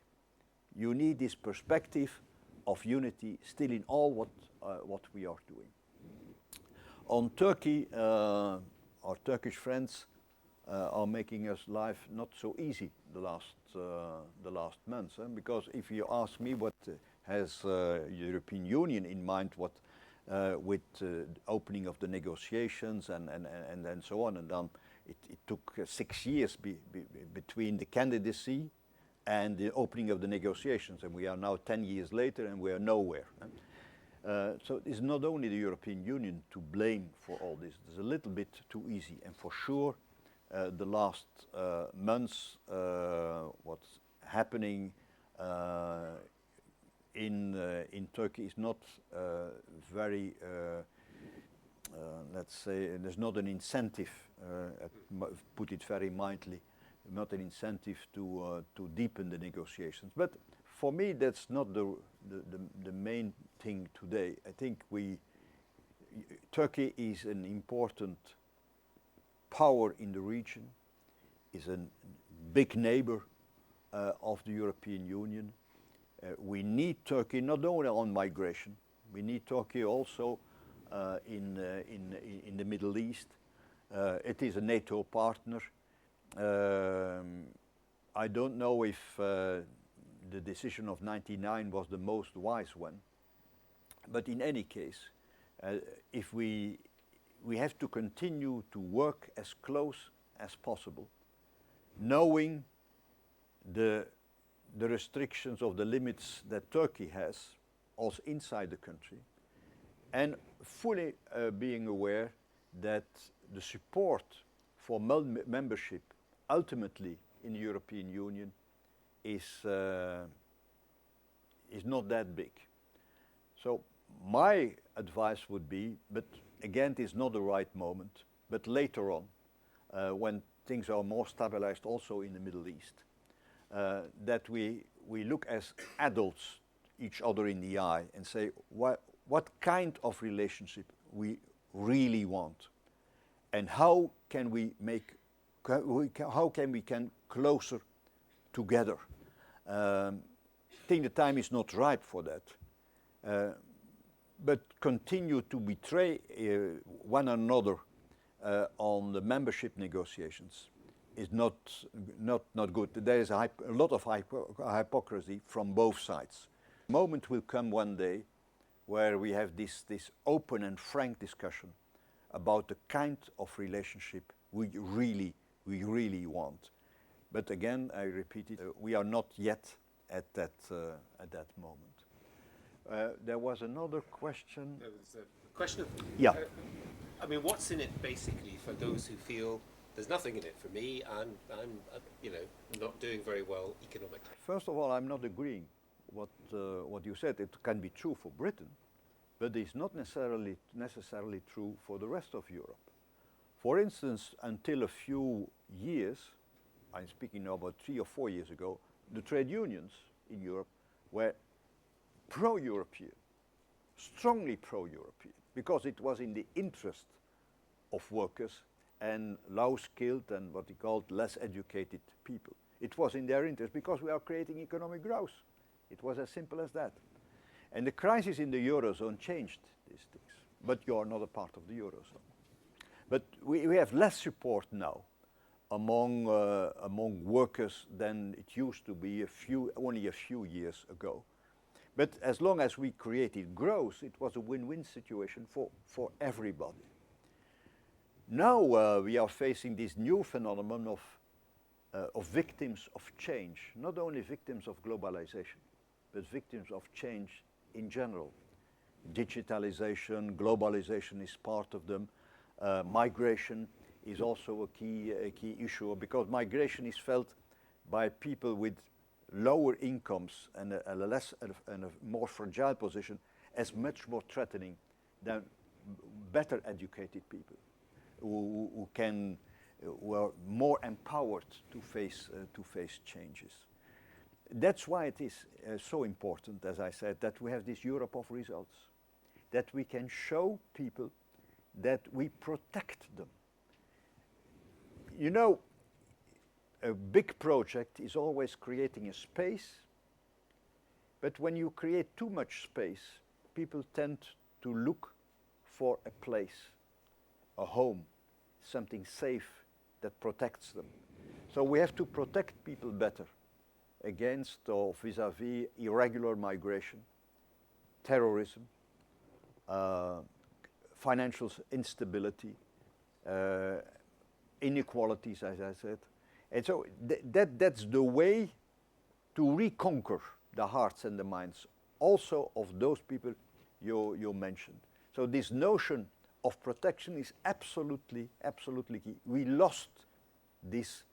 You need this perspective of unity still in all what we are doing. On Turkey, our Turkish friends are making us life not so easy the last months, because if you ask me what has European Union in mind, what with opening of the negotiations and so on, and then it took 6 years between the candidacy and the opening of the negotiations, and we are now 10 years later and we are nowhere. So it's not only the European Union to blame for all this. It's a little bit too easy, and for sure the last months, what's happening in Turkey is not very, let's say, there's not an incentive, put it very mildly, not an incentive to deepen the negotiations. But for me, that's not the main thing today. I think Turkey is an important power in the region, is a big neighbor of the European Union. We need Turkey not only on migration, we need Turkey also in the Middle East. It is a NATO partner. I don't know if the decision of '99 was the most wise one, but in any case, if we we have to continue to work as close as possible, knowing the restrictions of the limits that Turkey has, also inside the country, and fully being aware that the support for membership ultimately in the European Union is not that big. So my advice would be, but again, it is not the right moment, but later on, when things are more stabilized also in the Middle East, that we look as adults each other in the eye and say what kind of relationship we really want, and how can we come closer together. I think the time is not ripe for that, but continue to betray one another on the membership negotiations is not good. There is a lot of hypocrisy from both sides. The moment will come one day where we have this open and frank discussion about the kind of relationship we really want. But again, I repeat it, we are not yet at that moment. There was another question. There was a question of, Yeah. I mean, what's in it basically for those who feel there's nothing in it for me, I'm not doing very well economically? First of all, I'm not agreeing what you said. It can be true for Britain, but it's not necessarily true for the rest of Europe. For instance, until a few years, I'm speaking now about 3 or 4 years ago, the trade unions in Europe were pro-European, strongly pro-European, because it was in the interest of workers and low-skilled and what they called less educated people. It was in their interest because we are creating economic growth. It was as simple as that. And the crisis in the Eurozone changed these things. But you are not a part of the Eurozone. But we have less support now among workers than it used to be only a few years ago. But as long as we created growth, it was a win-win situation for everybody. Now we are facing this new phenomenon of victims of change, not only victims of globalization, but victims of change in general. Digitalization, globalization is part of them. Migration is also a key issue, because migration is felt by people with lower incomes and a more fragile position as much more threatening than better educated people who are more empowered to face changes. That's why it is so important, as I said, that we have this Europe of results, that we can show people that we protect them. You know, a big project is always creating a space, but when you create too much space, people tend to look for a place, a home, something safe that protects them. So we have to protect people better against or vis-à-vis irregular migration, terrorism, financial instability, inequalities, as I said. And so that's the way to reconquer the hearts and the minds also of those people you mentioned. So this notion of protection is absolutely key. We lost this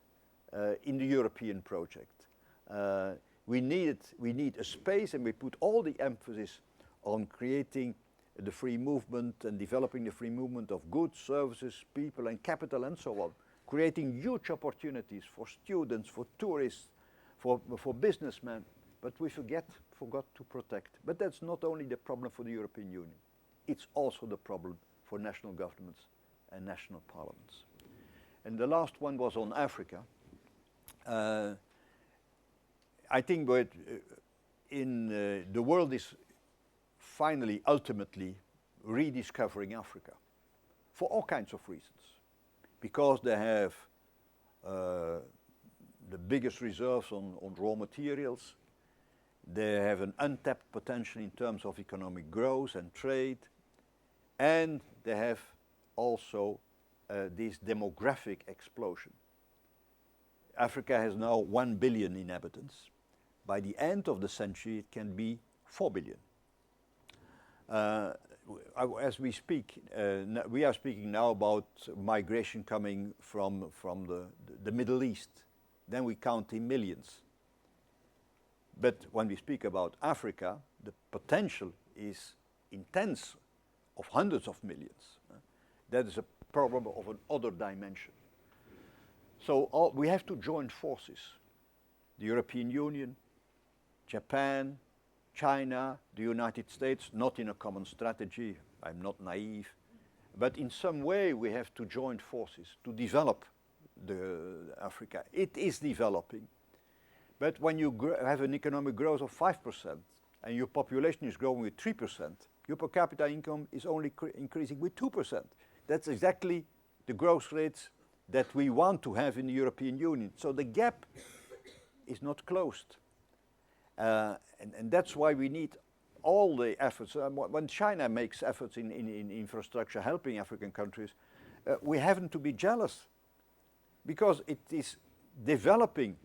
in the European project. We need a space, and we put all the emphasis on creating the free movement and developing the free movement of goods, services, people and capital and so on, creating huge opportunities for students, for tourists, for businessmen, but we forgot to protect. But that's not only the problem for the European Union, it's also the problem for national governments and national parliaments. And the last one was on Africa. I think the world is finally, ultimately, rediscovering Africa for all kinds of reasons. Because they have the biggest reserves on raw materials, they have an untapped potential in terms of economic growth and trade, and they have also this demographic explosion. Africa has now 1 billion inhabitants. By the end of the century, it can be 4 billion. As we speak, we are speaking now about migration coming from the Middle East. Then we count in millions. But when we speak about Africa, the potential is in tens of hundreds of millions. That is a problem of another dimension. So we have to join forces. The European Union, Japan, China, the United States, not in a common strategy, I'm not naive, but in some way we have to join forces to develop Africa. It is developing. But when you have an economic growth of 5% and your population is growing with 3%, your per capita income is only increasing with 2%. That's exactly the growth rates that we want to have in the European Union. So the gap is not closed. And that's why we need all the efforts. When China makes efforts in infrastructure helping African countries, we haven't to be jealous because it is developing.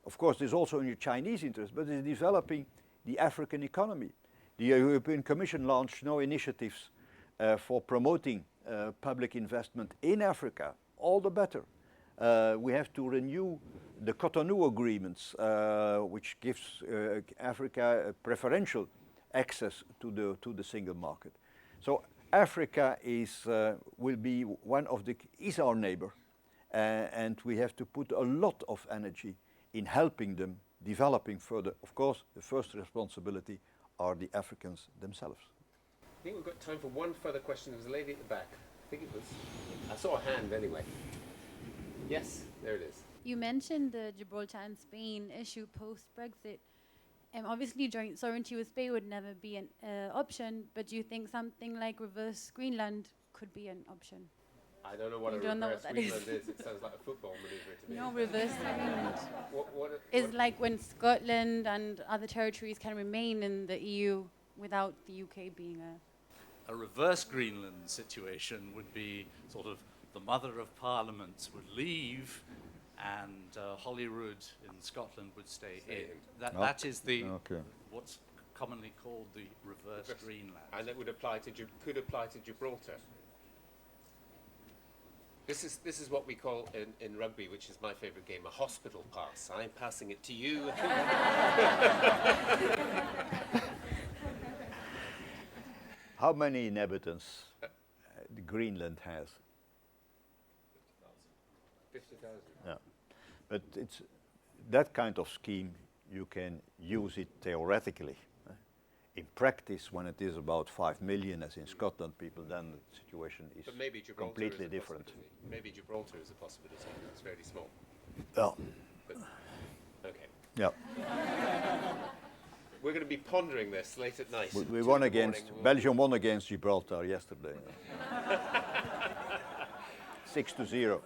Of course, there's also in your Chinese interest, but it's developing the African economy. The European Commission launched no initiatives for promoting public investment in Africa. All the better. We have to renew the Cotonou agreements, which gives Africa preferential access to the single market. So Africa is our neighbor, and we have to put a lot of energy in helping them developing further. Of course, the first responsibility are the Africans themselves. I think we've got time for one further question. There was a lady at the back. I saw a hand anyway. Yes, there it is. You mentioned the Gibraltar and Spain issue post-Brexit. Obviously, joint sovereignty with Spain would never be an option, but do you think something like reverse Greenland could be an option? I don't know what reverse Greenland is. It sounds like a football maneuver to me. No, reverse Greenland. It's like when Scotland and other territories can remain in the EU without the UK being a reverse Greenland situation would be sort of the Mother of Parliament would leave and Holyrood in Scotland would stay in. That is what's commonly called the reverse Greenland. And it would could apply to Gibraltar. This is what we call in rugby, which is my favourite game, a hospital pass. I'm passing it to you. How many inhabitants Greenland has? 50,000. Yeah, but it's that kind of scheme. You can use it theoretically. In practice, when it is about 5 million, as in Scotland, people, then the situation is completely different. Maybe Gibraltar is a possibility. It's fairly small. Oh. But, okay. Yeah. We're going to be pondering this late at night. We won Belgium won against Gibraltar yesterday. 6-0.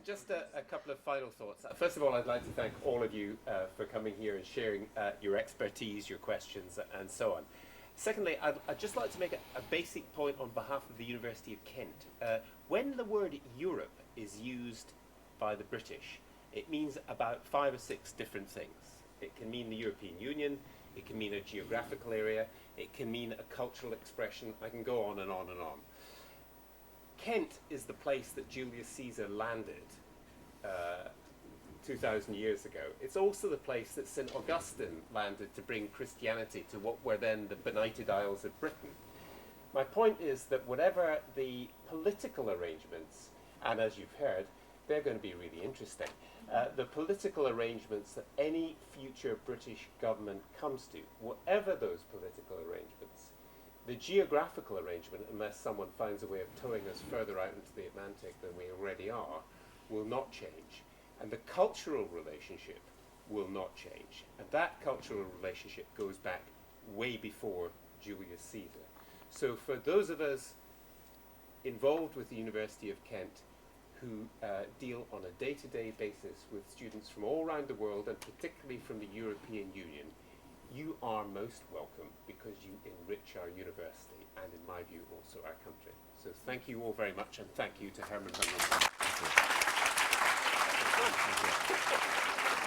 Just a couple of final thoughts. First of all, I'd like to thank all of you for coming here and sharing your expertise, your questions, and so on. Secondly, I'd just like to make a basic point on behalf of the University of Kent. When the word Europe is used by the British, it means about 5 or 6 different things. It can mean the European Union, it can mean a geographical area, it can mean a cultural expression. I can go on and on and on. Kent is the place that Julius Caesar landed 2,000 years ago. It's also the place that St. Augustine landed to bring Christianity to what were then the benighted Isles of Britain. My point is that whatever the political arrangements, and as you've heard, they're going to be really interesting, the political arrangements that any future British government comes to, whatever those political arrangements, the geographical arrangement, unless someone finds a way of towing us further out into the Atlantic than we already are, will not change. And the cultural relationship will not change. And that cultural relationship goes back way before Julius Caesar. So for those of us involved with the University of Kent who deal on a day-to-day basis with students from all around the world, and particularly from the European Union, You are most welcome because you enrich our university and, in my view, also our country. So thank you all very much, and thank you to Herman Van Rompuy. Thank you.